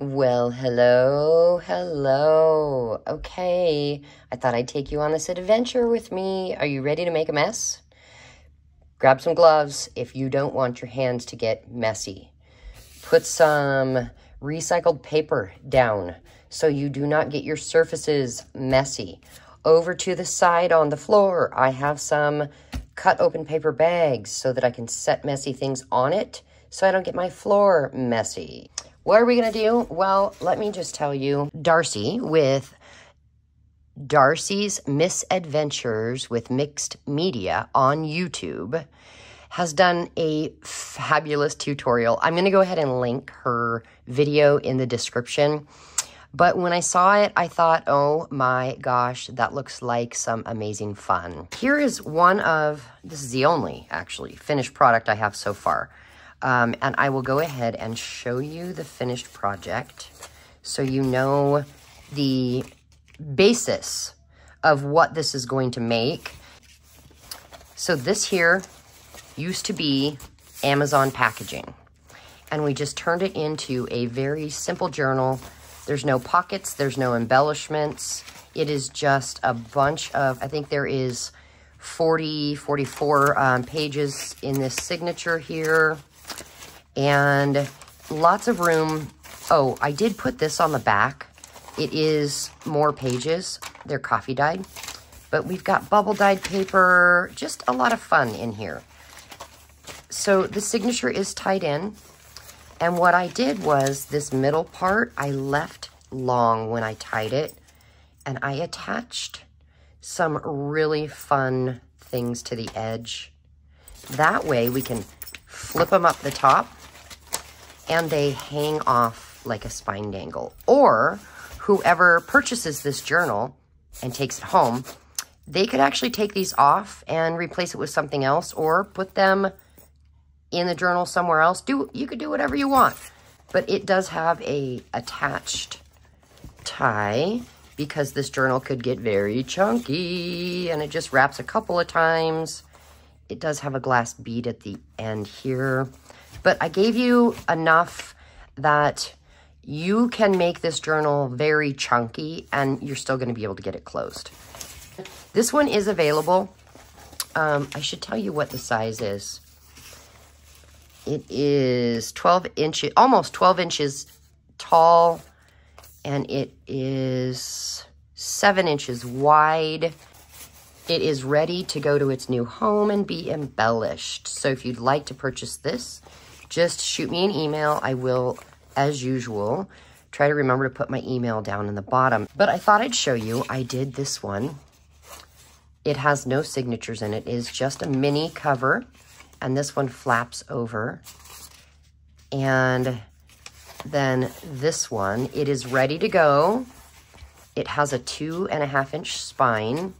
Well, hello. Okay, I thought I'd take you on this adventure with me. Are you ready to make a mess? Grab some gloves if you don't want your hands to get messy. Put some recycled paper down so you do not get your surfaces messy. Over to the side on the floor, I have some cut open paper bags so that I can set messy things on it so I don't get my floor messy. What are we going to do? Well, let me just tell you, Darcy with Darcy's Misadventures with Mixed Media on YouTube has done a fabulous tutorial. I'm going to go ahead and link her video in the description. But when I saw it, I thought, oh my gosh, that looks like some amazing fun. Here is this is the only, actually, finished product I have so far. And I will go ahead and show you the finished project so you know the basis of what this is going to make. So this here used to be Amazon packaging, and we just turned it into a very simple journal. There's no pockets, there's no embellishments. It is just a bunch of, I think there is 44 pages in this signature here. And lots of room. Oh, I did put this on the back. It is more pages. They're coffee dyed. But we've got bubble dyed paper. Just a lot of fun in here. So the signature is tied in. And what I did was this middle part, I left long when I tied it. And I attached some really fun things to the edge. That way we can flip them up the top and they hang off like a spine dangle. Or whoever purchases this journal and takes it home, they could actually take these off and replace it with something else or put them in the journal somewhere else. You could do whatever you want. But it does have a attached tie because this journal could get very chunky and it just wraps a couple of times. It does have a glass bead at the end here. But I gave you enough that you can make this journal very chunky and you're still going to be able to get it closed. This one is available. I should tell you what the size is. It is 12 inches, almost 12 inches tall, and it is 7 inches wide. It is ready to go to its new home and be embellished. So if you'd like to purchase this, just shoot me an email. I will, as usual, try to remember to put my email down in the bottom. But I thought I'd show you. I did this one. It has no signatures in it. It is just a mini cover. And this one flaps over. And then this one, it is ready to go. It has a 2.5 inch spine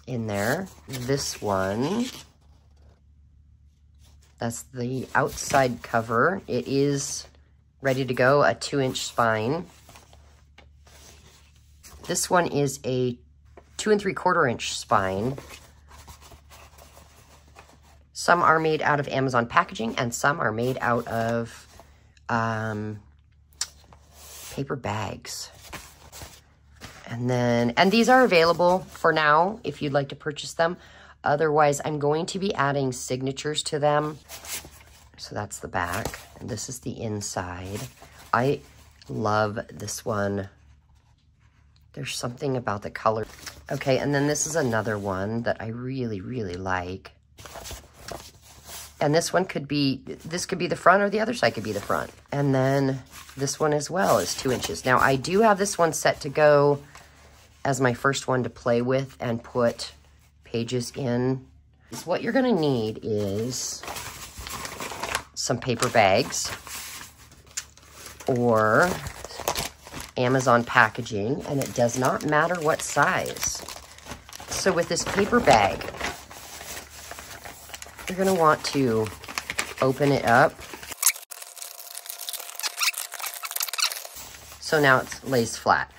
in there. This one, that's the outside cover. It is ready to go, a 2-inch spine. This one is a 2 3/4 inch spine. Some are made out of Amazon packaging and some are made out of paper bags. And these are available for now if you'd like to purchase them. Otherwise, I'm going to be adding signatures to them. So that's the back, and this is the inside. I love this one. There's something about the color. Okay, and then this is another one that I really, really like. And this one could be the front or the other side could be the front. And then this one as well is 2 inches. Now, I do have this one set to go as my first one to play with and put pages in. So what you're gonna need is some paper bags or Amazon packaging, and it does not matter what size. So with this paper bag, you're gonna want to open it up. So now it lays flat.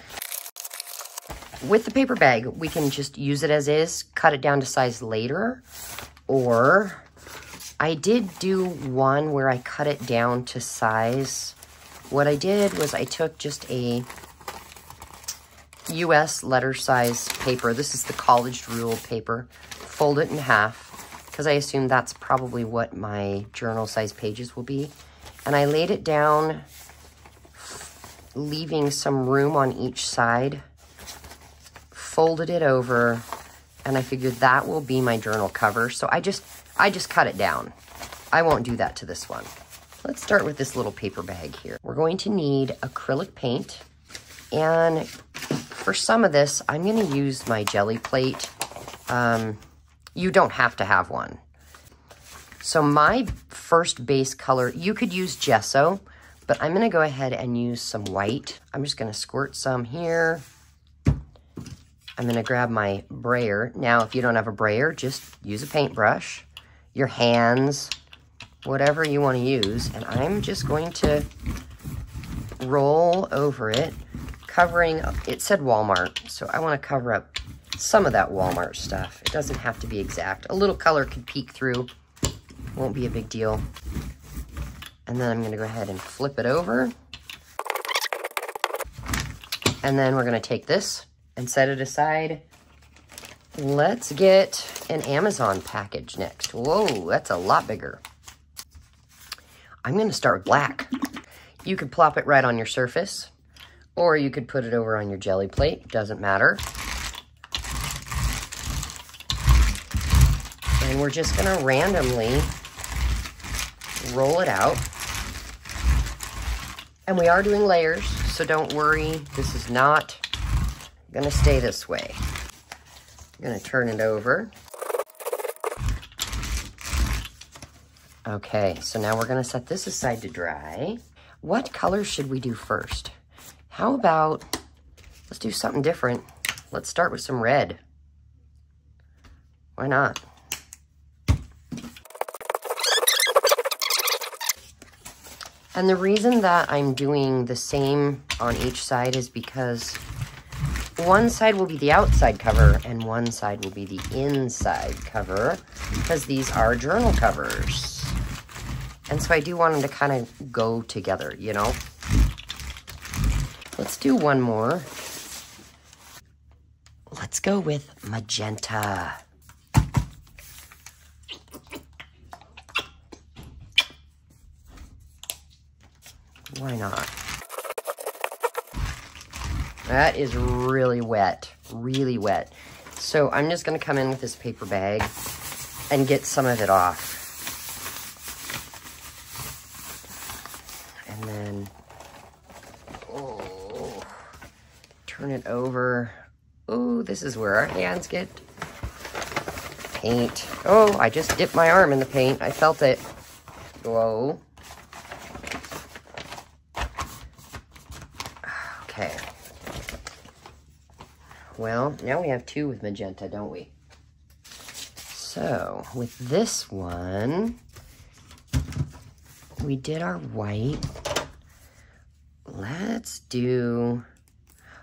With the paper bag, we can just use it as is, cut it down to size later, or I did do one where I cut it down to size What I did was I took just a US letter size paper. This is the college ruled paper. Fold it in half because I assume that's probably what my journal size pages will be. And I laid it down, leaving some room on each side, folded it over, and I figured that will be my journal cover. So I just cut it down. I won't do that to this one. Let's start with this little paper bag here. We're going to need acrylic paint, and for some of this, I'm going to use my jelly plate. You don't have to have one. So my first base color, you could use gesso, but I'm going to go ahead and use some white. I'm just going to squirt some here. I'm going to grab my brayer. Now, if you don't have a brayer, just use a paintbrush, your hands, whatever you want to use. And I'm just going to roll over it, covering, it said Walmart, so I want to cover up some of that Walmart stuff. It doesn't have to be exact. A little color could peek through. Won't be a big deal. And then I'm going to go ahead and flip it over. And then we're going to take this and set it aside. Let's get an Amazon package next. Whoa, that's a lot bigger. I'm going to start with black. You could plop it right on your surface, or you could put it over on your jelly plate. Doesn't matter. And we're just going to randomly roll it out. And we are doing layers, so don't worry. This is not going to stay this way. I'm going to turn it over. Okay, so now we're going to set this aside to dry. What color should we do first? How about, let's do something different. Let's start with some red. Why not? And the reason that I'm doing the same on each side is because one side will be the outside cover and one side will be the inside cover, because these are journal covers. And so I do want them to kind of go together, you know? Let's do one more. Let's go with magenta. Why not? That is really wet, really wet. So I'm just gonna come in with this paper bag and get some of it off. And then, oh, turn it over. Oh, this is where our hands get paint. Oh, I just dipped my arm in the paint. I felt it. Whoa. Okay. Well, now we have two with magenta, don't we? So, with this one, we did our white. Let's do,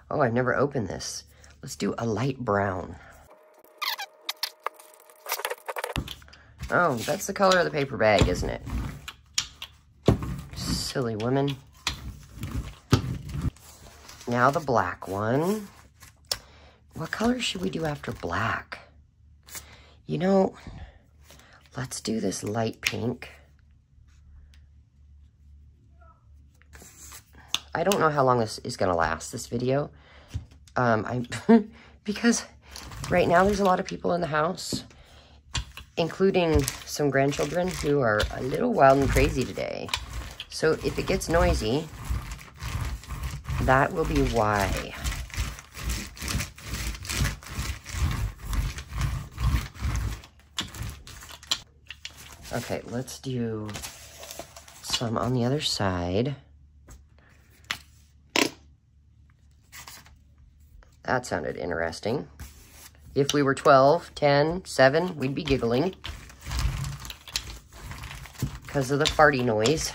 oh, I've never opened this. Let's do a light brown. Oh, that's the color of the paper bag, isn't it? Silly woman. Now the black one. What color should we do after black? You know, let's do this light pink. I don't know how long this is gonna last, this video. Because right now there's a lot of people in the house, including some grandchildren who are a little wild and crazy today. So if it gets noisy, that will be why. Okay, let's do some on the other side. That sounded interesting. If we were 12, 10, 7, we'd be giggling because of the farty noise.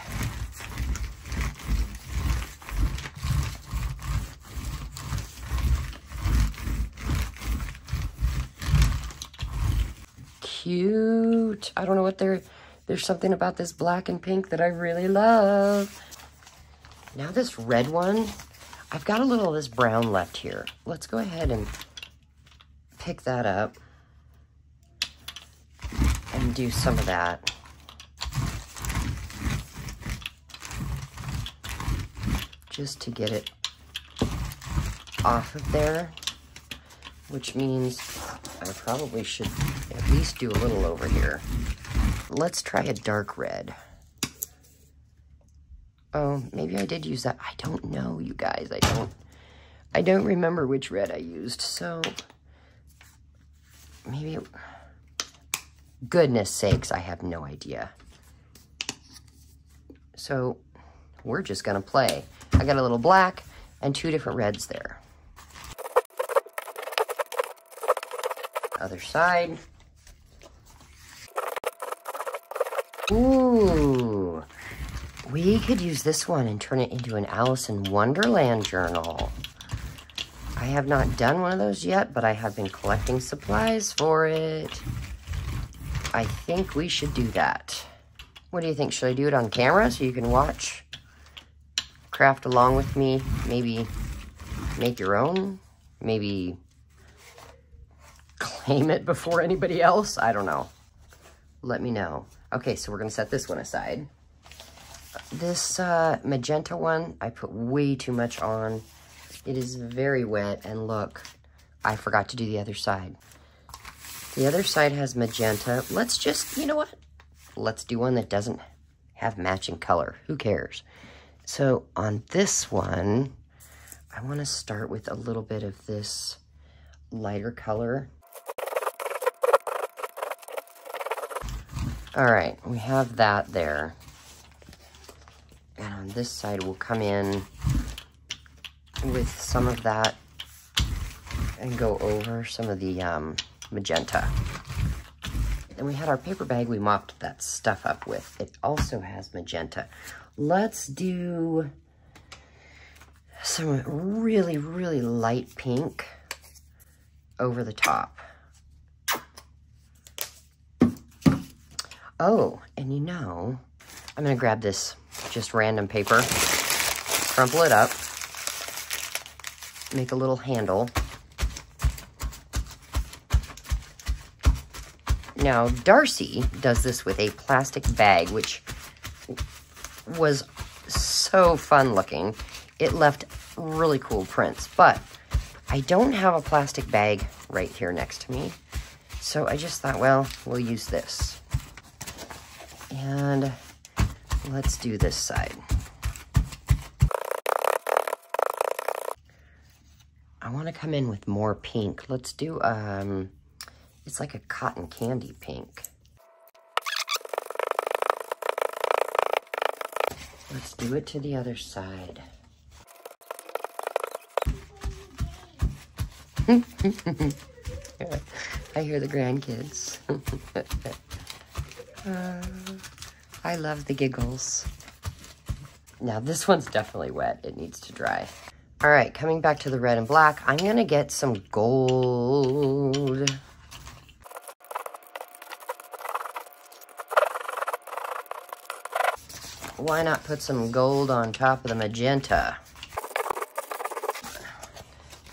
Cute. I don't know what there's something about this black and pink that I really love. Now this red one, I've got a little of this brown left here. Let's go ahead and pick that up and do some of that. Just to get it off of there, which means I probably should at least do a little over here. Let's try a dark red. Oh, maybe I did use that. I don't know, you guys. I don't remember which red I used, so maybe, goodness sakes, I have no idea. So we're just gonna play. I got a little black and 2 different reds there. Other side. Ooh, we could use this one and turn it into an Alice in Wonderland journal. I have not done one of those yet, but I have been collecting supplies for it. I think we should do that. What do you think? Should I do it on camera so you can watch? Craft along with me? Maybe make your own? Maybe claim it before anybody else? I don't know. Let me know. Okay, so we're going to set this one aside. This magenta one, I put way too much on. It is very wet, and look, I forgot to do the other side. The other side has magenta. Let's just, you know what? Let's do one that doesn't have matching color. Who cares? So on this one, I want to start with a little bit of this lighter color. All right, we have that there. And on this side, we'll come in with some of that and go over some of the magenta. Then we had our paper bag we mopped that stuff up with. It also has magenta. Let's do some really, really light pink over the top. Oh, and you know, I'm gonna grab this just random paper, crumple it up, make a little handle. Now, Darcy does this with a plastic bag, which was so fun looking. It left really cool prints, but I don't have a plastic bag right here next to me. So I just thought, well, we'll use this. And let's do this side. I want to come in with more pink. Let's do, it's like a cotton candy pink. Let's do it to the other side. I hear the grandkids. I love the giggles. Now this one's definitely wet. It needs to dry. All right, coming back to the red and black, I'm gonna get some gold. Why not put some gold on top of the magenta?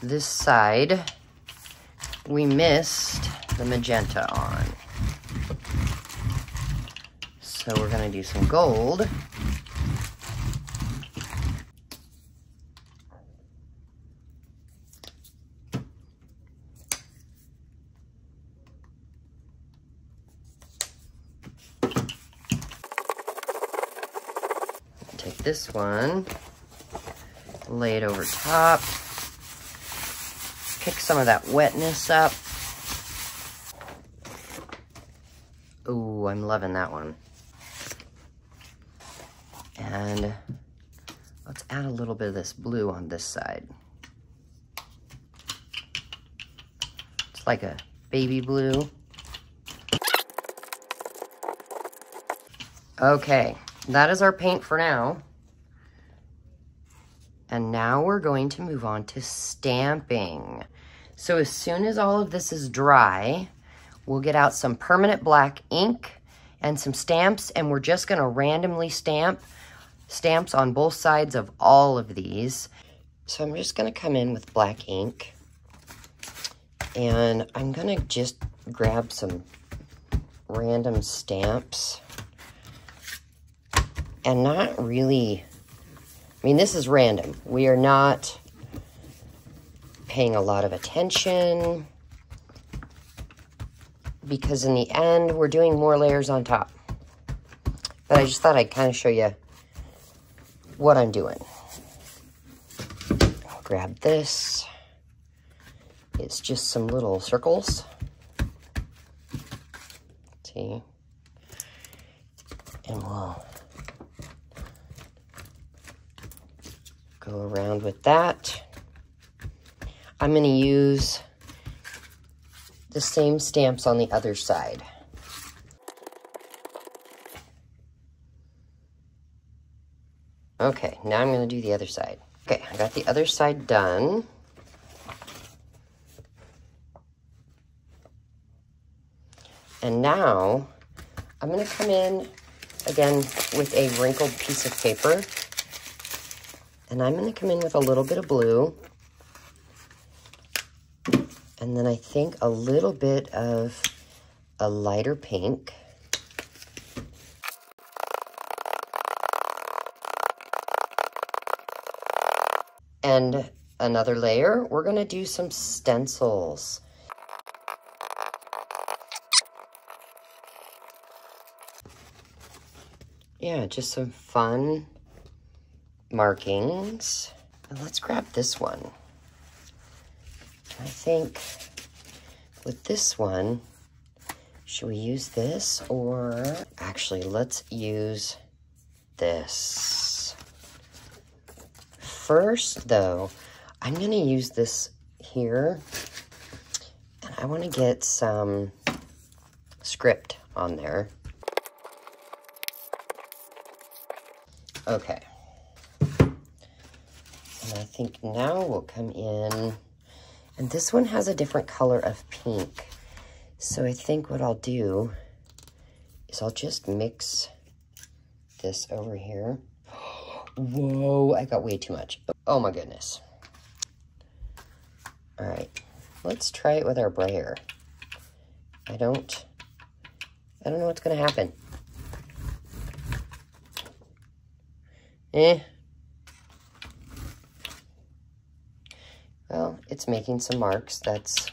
This side, we missed the magenta on. So we're gonna do some gold. Take this one, lay it over top, pick some of that wetness up. Ooh, I'm loving that one. And let's add a little bit of this blue on this side. It's like a baby blue. Okay, that is our paint for now. And now we're going to move on to stamping. So as soon as all of this is dry, we'll get out some permanent black ink and some stamps, and we're just gonna randomly stamp stamps on both sides of all of these. So I'm just going to come in with black ink. And I'm going to just grab some random stamps. And not really... I mean, this is random. We are not paying a lot of attention. Because in the end, we're doing more layers on top. But I just thought I'd kind of show you what I'm doing. I'll grab this. It's just some little circles. See? And we'll go around with that. I'm going to use the same stamps on the other side. Okay, now I'm going to do the other side. Okay, I got the other side done. And now I'm going to come in again with a wrinkled piece of paper. And I'm going to come in with a little bit of blue. And then I think a little bit of a lighter pink. And another layer, we're going to do some stencils. Yeah, just some fun markings. And let's grab this one. I think with this one, should we use this or actually let's use this. First though, I'm gonna use this here and I wanna get some script on there. Okay. And I think now we'll come in, and this one has a different color of pink. So I think what I'll do is I'll just mix this over here. Whoa, I got way too much. Oh my goodness. All right, let's try it with our brayer. I don't know what's gonna happen. Well, it's making some marks. That's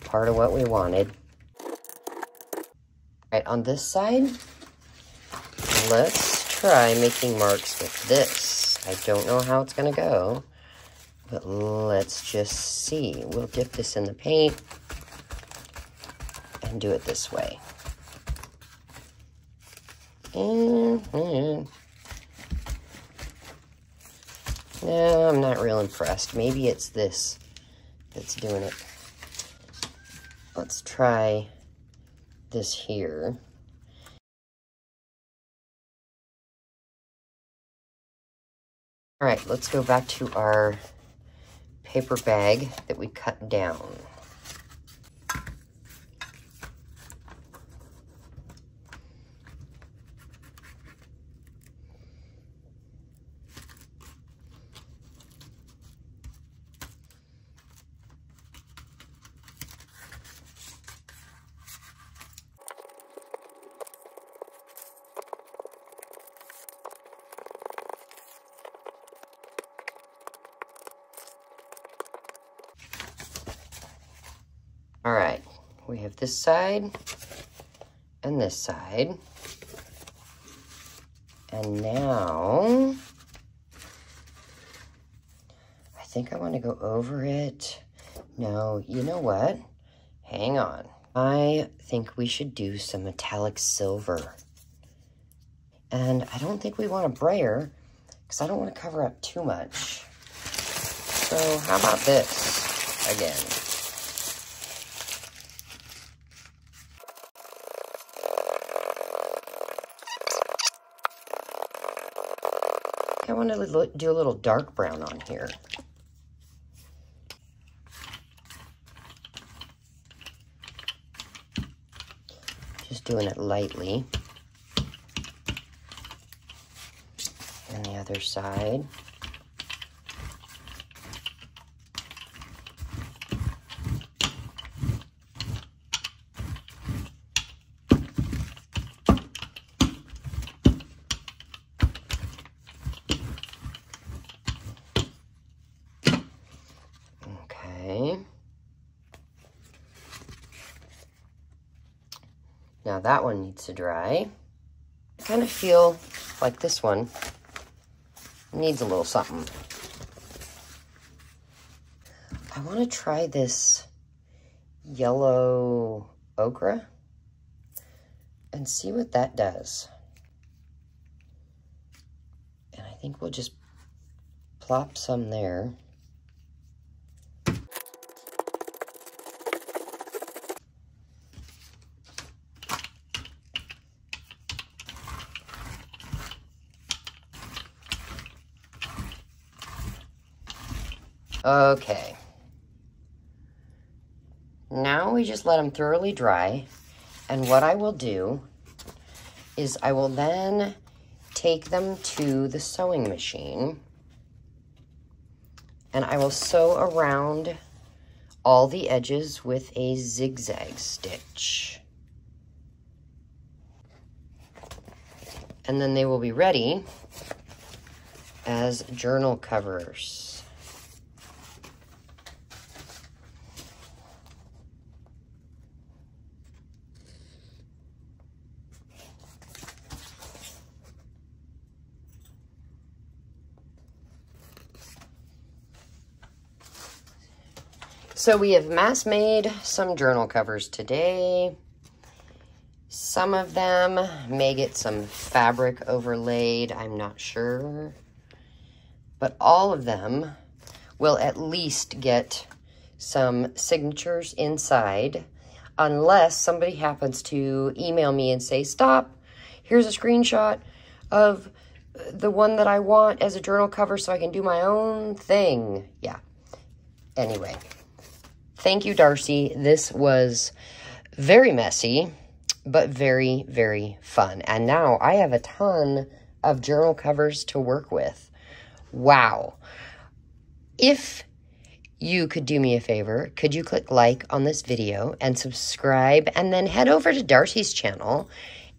part of what we wanted. Right, on this side, let's try making marks with this. I don't know how it's gonna go, but let's just see. We'll dip this in the paint and do it this way. No, I'm not real impressed. Maybe it's this that's doing it. Let's try this here. All right, let's go back to our paper bag that we cut down. All right, we have this side and this side. And now, I think I want to go over it. No, you know what? Hang on. I think we should do some metallic silver. And I don't think we want a brayer because I don't want to cover up too much. So how about this again? I want to do a little dark brown on here. Just doing it lightly. And the other side. Okay. Now that one needs to dry. I kind of feel like this one needs a little something. I want to try this yellow ochre and see what that does. And I think we'll just plop some there. Okay. Now we just let them thoroughly dry. And what I will do is I will then take them to the sewing machine and I will sew around all the edges with a zigzag stitch. And then they will be ready as journal covers. So we have mass made some journal covers today. Some of them may get some fabric overlaid, I'm not sure. But all of them will at least get some signatures inside, unless somebody happens to email me and say, stop, here's a screenshot of the one that I want as a journal cover so I can do my own thing. Yeah. Anyway. Thank you, Darcy. This was very messy, but very, very fun. And now I have a ton of journal covers to work with. Wow. If you could do me a favor, could you click like on this video and subscribe, and then head over to Darcy's channel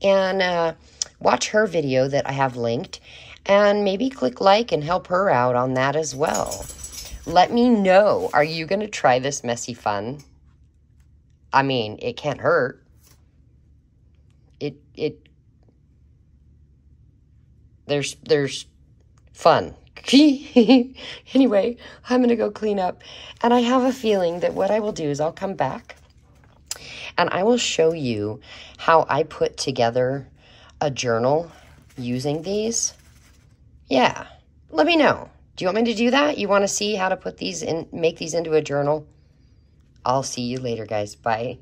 and watch her video that I have linked, and maybe click like and help her out on that as well. Let me know, are you going to try this messy fun? I mean, it can't hurt. There's fun. Anyway, I'm going to go clean up. And I have a feeling that what I will do is I'll come back and I will show you how I put together a journal using these. Yeah, let me know. Do you want me to do that? You want to see how to put these in, make these into a journal? I'll see you later, guys. Bye.